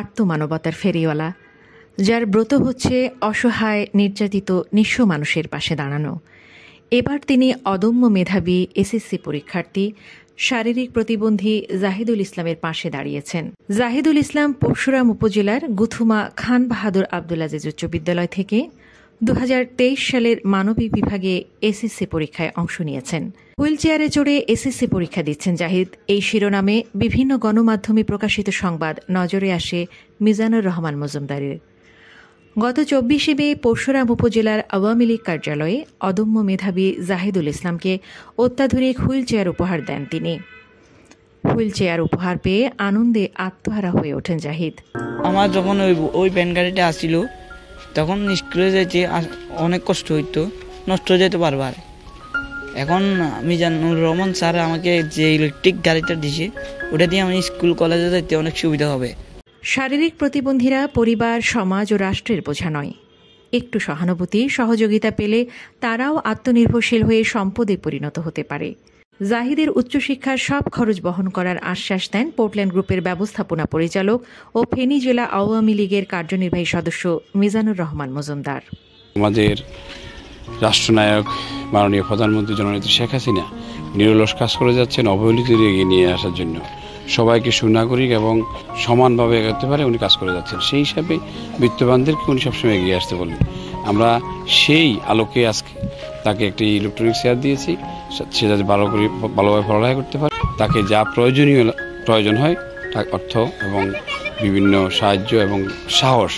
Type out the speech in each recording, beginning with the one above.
আত্মমানবতার ফেরিওয়ালা, যার ব্রত হচ্ছে অসহায় নির্যাতিত নিঃস্ব মানুষের পাশে দাঁড়ানো। এবার তিনি অদম্য মেধাবী এসএসসি পরীক্ষার্থী শারীরিক প্রতিবন্ধী জাহিদুল ইসলামের পাশে দাঁড়িয়েছেন। জাহিদুল ইসলাম পরশুরাম উপজেলার গুথুমা খান বাহাদুর আব্দুল আজিজ উচ্চ বিদ্যালয় থেকে 2023 সালের মানবিক বিভাগে এসএসসি পরীক্ষায় অংশ নিয়েছেন। হুইল চেয়ারে চড়ে এসএসসি পরীক্ষা দিচ্ছেন জাহিদ, এই শিরোনামে বিভিন্ন গণমাধ্যমে প্রকাশিত সংবাদ নজরে আসে মিজানুর রহমান মজুমদারের। গত 24 মে পরশুরাম উপজেলার আওয়ামী লীগ কার্যালয়ে অদম্য মেধাবী জাহিদুল ইসলামকে অত্যাধুনিক হুইল চেয়ার উপহার দেন তিনি। হুইল চেয়ার উপহার পেয়ে আনন্দে আত্মহারা হয়ে ওঠেন জাহিদ। আমার যখন ওই ভ্যান গাড়িটা আসছিল তখন স্কুলে যেতে অনেক কষ্ট হইতো, নষ্ট হয়ে যেতে বারবার। এখন মিজানুর রহমান স্যার আমাকে যে ইলেকট্রিক গাড়িটা দিয়েছে ওটা দিয়ে আমি স্কুল কলেজে যেতে অনেক সুবিধা হবে। শারীরিক প্রতিবন্ধীরা পরিবার, সমাজ ও রাষ্ট্রের বোঝা নয়। একটু সহানুভূতি, সহযোগিতা পেলে তারাও আত্মনির্ভরশীল হয়ে সম্পদে পরিণত হতে পারে। জাহিদের উচ্চশিক্ষার সব খরচ বহন করার আশ্বাস দেন পোর্টল্যান্ড গ্রুপের ব্যবস্থাপনা পরিচালক ও ফেনী জেলা আওয়ামী লীগের কার্যনির্বাহী সদস্য মিজানুর রহমান মজুমদার। আমাদের রাষ্ট্রনায়ক মাননীয় প্রধানমন্ত্রী জননেত্রী শেখ হাসিনা নিরলস কাজ করে যাচ্ছেন অবহেলিতদের এগিয়ে নিয়ে আসার জন্য, সবাইকে সুনাগরিক এবং সমানভাবে এগোতে পারে উনি কাজ করে যাচ্ছেন। সেই হিসাবে বিত্তবানদেরকে উনি সবসময় এগিয়ে আসতে বলেন। আমরা সেই আলোকে আজকে তাকে একটি ইলেকট্রনিক চেয়ার দিয়েছি, সে যাতে ভালোভাবে পড়ালেখা করতে পারে, তাকে যা প্রয়োজন হয় অর্থ এবং বিভিন্ন সাহায্য এবং সাহস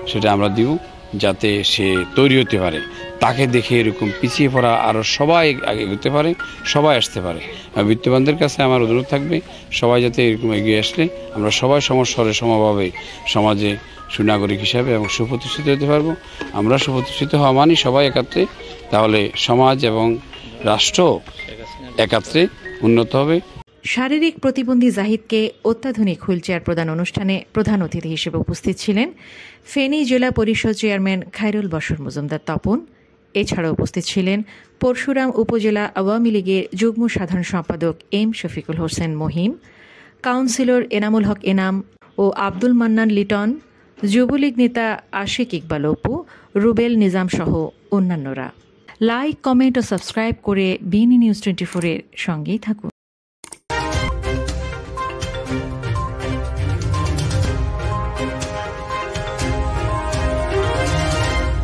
সেটা আমরা দিব, যাতে সে তৈরি হতে পারে। তাকে দেখে এরকম পিছিয়ে পড়া আরও সবাই আগে এগোতে পারে, সবাই আসতে পারে। আর বিত্তবানদের কাছে আমার অনুরোধ থাকবে, সবাই যাতে এরকম এগিয়ে আসলে আমরা সবাই সমস্বরে সমভাবে সমাজে সুনাগরিক হিসাবে এবং সুপ্রতিষ্ঠিত হতে পারবো। আমরা সুপ্রতিষ্ঠিত হওয়া মানি সবাই একাত্রে, তাহলে সমাজ এবং রাষ্ট্র একাত্রে উন্নত হবে। শারীরিক প্রতিবন্ধী জাহিদকে অত্যাধুনিক হুইল চেয়ার প্রদান অনুষ্ঠানে প্রধান অতিথি হিসেবে উপস্থিত ছিলেন ফেনী জেলা পরিষদ চেয়ারম্যান খায়রুল বশর মজুমদার তপন। এছাড়া উপস্থিত ছিলেন পরশুরাম উপজেলা আওয়ামী লীগের যুগ্ম সাধারণ সম্পাদক এম শফিকুল হোসেন মহিম, কাউন্সিলর এনামুল হক এনাম ও আব্দুল মান্নান লিটন, যুবলীগ নেতা আশিক ইকবাল অপু, রুবেল নিজাম সহ অন্যান্যরা। লাইক, কমেন্ট ও সাবস্ক্রাইব করে বিএনএ নিউজ 24 এর সঙ্গেই থাকুন।